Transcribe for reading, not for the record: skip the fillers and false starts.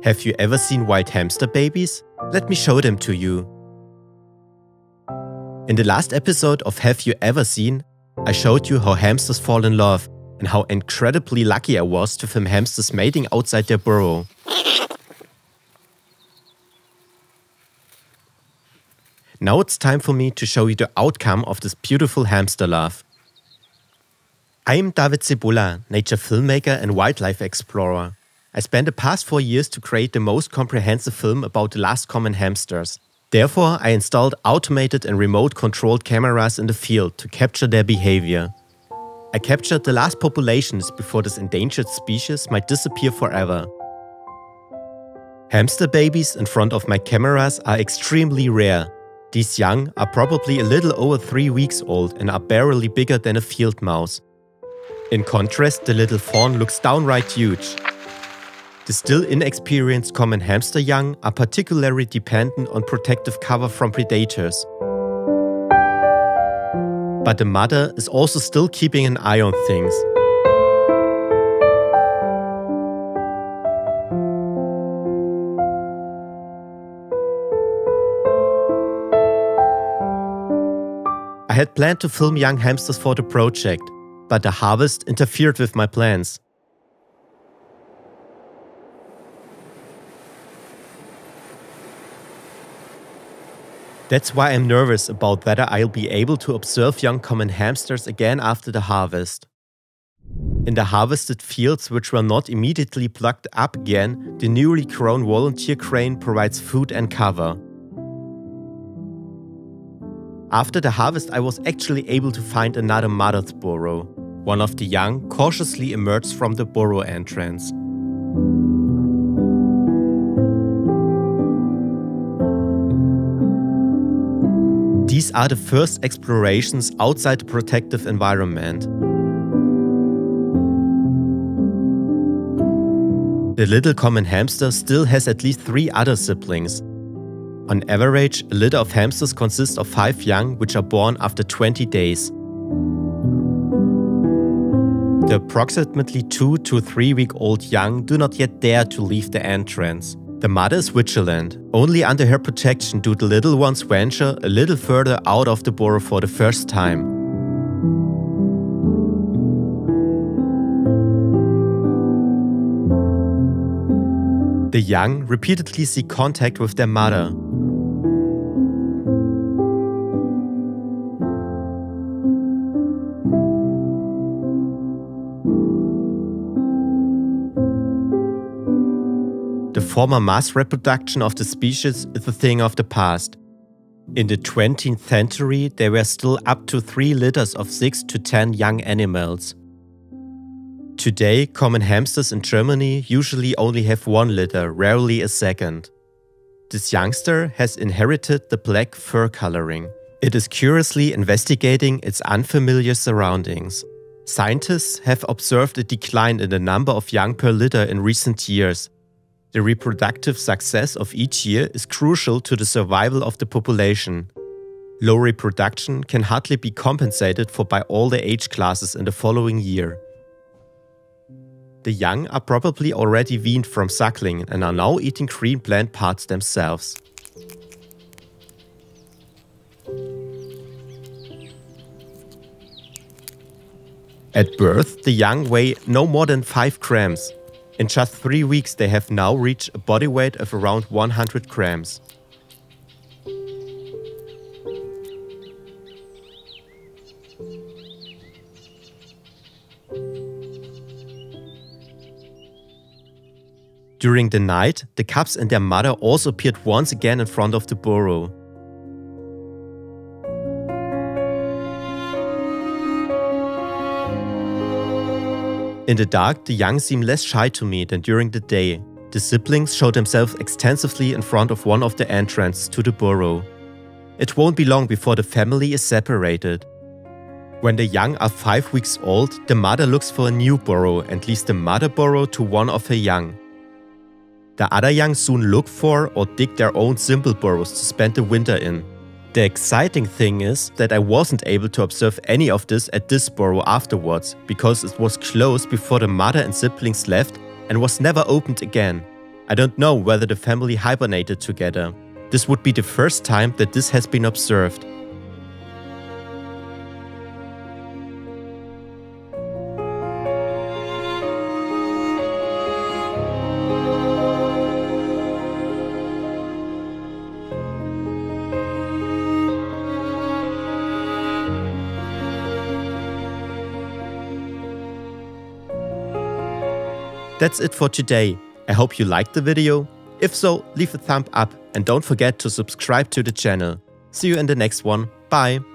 Have you ever seen wild hamster babies? Let me show them to you. In the last episode of Have You Ever Seen, I showed you how hamsters fall in love and how incredibly lucky I was to film hamsters mating outside their burrow. Now it's time for me to show you the outcome of this beautiful hamster love. I'm David Cebulla, nature filmmaker and wildlife explorer. I spent the past 4 years to create the most comprehensive film about the last common hamsters. Therefore, I installed automated and remote-controlled cameras in the field to capture their behavior. I captured the last populations before this endangered species might disappear forever. Hamster babies in front of my cameras are extremely rare. These young are probably a little over 3 weeks old and are barely bigger than a field mouse. In contrast, the little fawn looks downright huge. The still inexperienced common hamster young are particularly dependent on protective cover from predators. But the mother is also still keeping an eye on things. I had planned to film young hamsters for the project, but the harvest interfered with my plans. That's why I'm nervous about whether I'll be able to observe young common hamsters again after the harvest. In the harvested fields, which were not immediately plugged up again, the newly grown volunteer crane provides food and cover. After the harvest, I was actually able to find another mother's burrow. One of the young cautiously emerged from the burrow entrance. These are the first explorations outside the protective environment. The little common hamster still has at least 3 other siblings. On average, a litter of hamsters consists of 5 young, which are born after 20 days. The approximately 2 to 3 week old young do not yet dare to leave the entrance. The mother is vigilant. Only under her protection do the little ones venture a little further out of the burrow for the first time. The young repeatedly seek contact with their mother. The former mass reproduction of the species is a thing of the past. In the 20th century, there were still up to 3 litters of 6 to 10 young animals. Today, common hamsters in Germany usually only have 1 litter, rarely a second. This youngster has inherited the black fur coloring. It is curiously investigating its unfamiliar surroundings. Scientists have observed a decline in the number of young per litter in recent years. The reproductive success of each year is crucial to the survival of the population. Low reproduction can hardly be compensated for by all the age classes in the following year. The young are probably already weaned from suckling and are now eating green plant parts themselves. At birth, the young weigh no more than 5 grams. In just 3 weeks, they have now reached a body weight of around 100 grams. During the night, the cubs and their mother also appeared once again in front of the burrow. In the dark, the young seem less shy to me than during the day. The siblings show themselves extensively in front of one of the entrances to the burrow. It won't be long before the family is separated. When the young are 5 weeks old, the mother looks for a new burrow and leaves the mother burrow to one of her young. The other young soon look for or dig their own simple burrows to spend the winter in. The exciting thing is that I wasn't able to observe any of this at this burrow afterwards, because it was closed before the mother and siblings left and was never opened again. I don't know whether the family hibernated together. This would be the first time that this has been observed. That's it for today. I hope you liked the video. If so, leave a thumb up and don't forget to subscribe to the channel. See you in the next one. Bye!